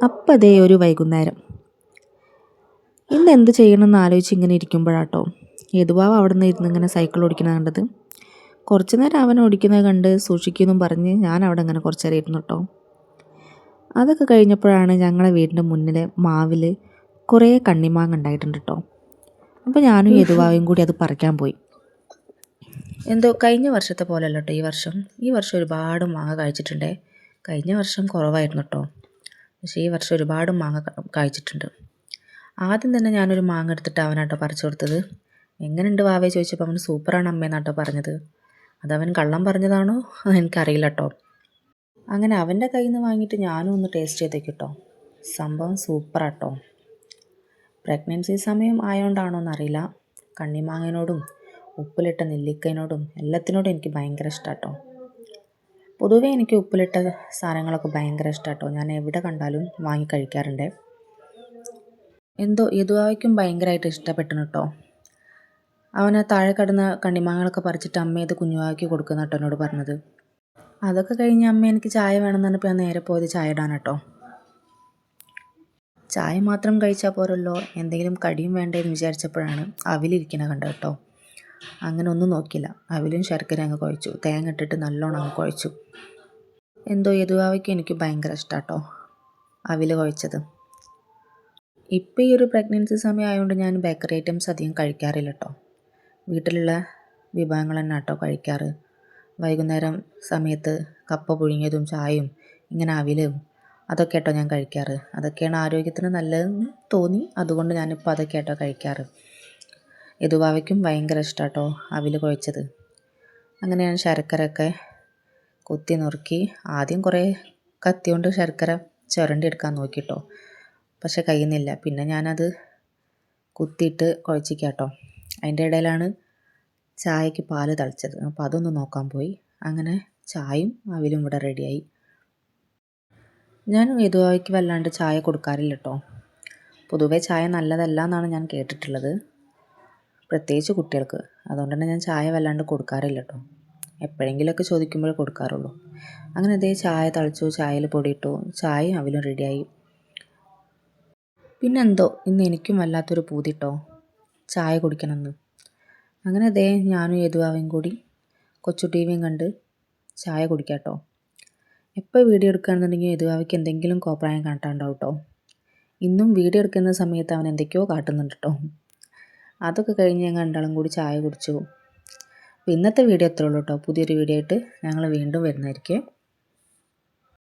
അപ്പം അതേ ഒരു വൈകുന്നേരം ഇന്ന് എന്ത് ചെയ്യണമെന്ന് ആലോചിച്ച് ഇങ്ങനെ ഇരിക്കുമ്പോഴാട്ടോ യദുവാവ് അവിടെ നിന്ന് ഇരുന്ന് ഇങ്ങനെ സൈക്കിൾ ഓടിക്കുന്നത് കണ്ടത്. കുറച്ച് നേരം അവൻ ഓടിക്കുന്നത് കണ്ട് സൂക്ഷിക്കുമെന്നും പറഞ്ഞ് ഞാൻ അവിടെ ഇങ്ങനെ കുറച്ച് നേരം ഇരുന്നു കേട്ടോ. അതൊക്കെ കഴിഞ്ഞപ്പോഴാണ് ഞങ്ങളെ വീടിൻ്റെ മുന്നിലെ മാവിൽ കുറേ കണ്ണിമാങ്ങ ഉണ്ടായിട്ടുണ്ട് കേട്ടോ. അപ്പോൾ ഞാനും യദുവാവും കൂടി അത് പറിക്കാൻ പോയി. എന്തോ കഴിഞ്ഞ വർഷത്തെ പോലെ അല്ല കേട്ടോ ഈ വർഷം ഒരുപാട് മാങ്ങ കഴിച്ചിട്ടുണ്ടേ. കഴിഞ്ഞ വർഷം കുറവായിരുന്നു കേട്ടോ, പക്ഷേ ഈ വർഷം ഒരുപാട് മാങ്ങ കഴിച്ചിട്ടുണ്ട്. ആദ്യം തന്നെ ഞാനൊരു മാങ്ങ എടുത്തിട്ട് അവനാട്ടോ പറിച്ചു കൊടുത്തത്. എങ്ങനെയുണ്ട് വാവേ ചോദിച്ചപ്പോൾ അവൻ സൂപ്പറാണ് അമ്മയെന്നാട്ടോ പറഞ്ഞത്. അതവൻ കള്ളം പറഞ്ഞതാണോ എനിക്കറിയില്ല കേട്ടോ. അങ്ങനെ അവൻ്റെ കയ്യിൽ നിന്ന് വാങ്ങിയിട്ട് ഞാനും ഒന്ന് ടേസ്റ്റ് ചെയ്തേക്ക് കേട്ടോ. സംഭവം സൂപ്പറാട്ടോ. പ്രഗ്നൻസി സമയം ആയതുകൊണ്ടാണോ എന്നറിയില്ല, കണ്ണിമാങ്ങനോടും ഉപ്പിലിട്ട നെല്ലിക്കയിനോടും എല്ലാത്തിനോടും എനിക്ക് ഭയങ്കര ഇഷ്ടമാട്ടോ. പൊതുവേ എനിക്ക് ഉപ്പിലിട്ട സാധനങ്ങളൊക്കെ ഭയങ്കര ഇഷ്ടമാട്ടോ. ഞാൻ എവിടെ കണ്ടാലും വാങ്ങി കഴിക്കാറുണ്ട്. എന്തോ യദുവാവയ്ക്കും ഭയങ്കരമായിട്ട് ഇഷ്ടപ്പെട്ടു കേട്ടോ. അവന് താഴെ കിടന്ന കണ്ണിമാങ്ങകളൊക്കെ പറിച്ചിട്ട് അമ്മയത് കുഞ്ഞുവാവയ്ക്ക് കൊടുക്കുന്ന കേട്ടോ എന്നോട് പറഞ്ഞത്. അതൊക്കെ കഴിഞ്ഞ് അമ്മ എനിക്ക് ചായ വേണമെന്ന് പറഞ്ഞപ്പോൾ ഞാൻ നേരെ പോയത് ചായ ഇടാൻ കേട്ടോ. ചായ മാത്രം കഴിച്ചാൽ പോരല്ലോ, എന്തെങ്കിലും കടിയും വേണ്ടതെന്ന് വിചാരിച്ചപ്പോഴാണ് അവിലിരിക്കണ കണ്ടത് കേട്ടോ. അങ്ങനെ ഒന്നും നോക്കിയില്ല, അവിലും ശർക്കര അങ്ങ് കുഴച്ചു, തേങ്ങ ഇട്ടിട്ട് നല്ലോണം അങ്ങ് കുഴച്ചു. എന്തോ യദുവാവയ്ക്ക് എനിക്ക് ഭയങ്കര ഇഷ്ടമാട്ടോ അവിൽ കുഴച്ചത്. ഇപ്പോൾ ഈ ഒരു പ്രഗ്നൻസി സമയം ആയതുകൊണ്ട് ഞാൻ ബേക്കറി ഐറ്റംസ് അധികം കഴിക്കാറില്ല കേട്ടോ. വീട്ടിലുള്ള വിഭവങ്ങൾ തന്നെ കേട്ടോ കഴിക്കാറ്. വൈകുന്നേരം സമയത്ത് കപ്പ പുഴുങ്ങിയതും ചായയും ഇങ്ങനെ അവിലും അതൊക്കെ കേട്ടോ ഞാൻ കഴിക്കാറ്. അതൊക്കെയാണ് ആരോഗ്യത്തിന് നല്ലതെന്ന് തോന്നി, അതുകൊണ്ട് ഞാനിപ്പോൾ അതൊക്കെ കേട്ടോ കഴിക്കാറ്. യദുവാവയ്ക്കും ഭയങ്കര ഇഷ്ടമാട്ടോ അവിൽ കുഴച്ചത്. അങ്ങനെ ഞാൻ ശർക്കരയൊക്കെ കുത്തി നുറുക്കി ആദ്യം കുറേ കത്തി കൊണ്ട് ശർക്കര ചുരണ്ടി എടുക്കാൻ നോക്കിട്ടോ, പക്ഷെ കഴിയുന്നില്ല. പിന്നെ ഞാനത് കുത്തിയിട്ട് കുഴച്ചിക്കാട്ടോ. അതിൻ്റെ ഇടയിലാണ് ചായക്ക് പാല് തളിച്ചത്, അപ്പോൾ അതൊന്ന് നോക്കാൻ പോയി. അങ്ങനെ ചായയും അവിലും ഇവിടെ റെഡിയായി. ഞാൻ യദുവാവയ്ക്ക് വല്ലാണ്ട് ചായ കൊടുക്കാറില്ല കേട്ടോ. പൊതുവേ ചായ നല്ലതല്ല എന്നാണ് ഞാൻ കേട്ടിട്ടുള്ളത്, പ്രത്യേകിച്ച് കുട്ടികൾക്ക്. അതുകൊണ്ട് തന്നെ ഞാൻ ചായ വല്ലാണ്ട് കൊടുക്കാറില്ല കേട്ടോ. എപ്പോഴെങ്കിലുമൊക്കെ ചോദിക്കുമ്പോഴേ കൊടുക്കാറുള്ളൂ. അങ്ങനെ അതേ ചായ തളിച്ചു, ചായയിൽ പൊടിയിട്ടു, ചായയും അവിലും റെഡിയായി. പിന്നെന്തോ ഇന്ന് എനിക്കും വല്ലാത്തൊരു പൂതിട്ടോ ചായ കുടിക്കണമെന്ന്. അങ്ങനെ അതേ ഞാനും യദുവാവയും കൂടി കൊച്ചു ടി വിയും കണ്ട് ചായ കുടിക്കാം കേട്ടോ. എപ്പോൾ വീഡിയോ എടുക്കുകയാണെന്നുണ്ടെങ്കിൽ യദുവാവയ്ക്ക് എന്തെങ്കിലും കോപ്രായം കാട്ടാണ്ടാവും കേട്ടോ. ഇന്നും വീഡിയോ എടുക്കുന്ന സമയത്ത് അവൻ എന്തൊക്കെയോ കാട്ടുന്നുണ്ട് കേട്ടോ. അതൊക്കെ കഴിഞ്ഞ് ഞങ്ങൾ രണ്ടാളും കൂടി ചായ കുടിച്ചു. അപ്പോൾ ഇന്നത്തെ വീഡിയോ എത്രയുള്ളൂ കേട്ടോ. പുതിയൊരു വീഡിയോ ആയിട്ട് ഞങ്ങൾ വീണ്ടും വരുന്നതായിരിക്കും.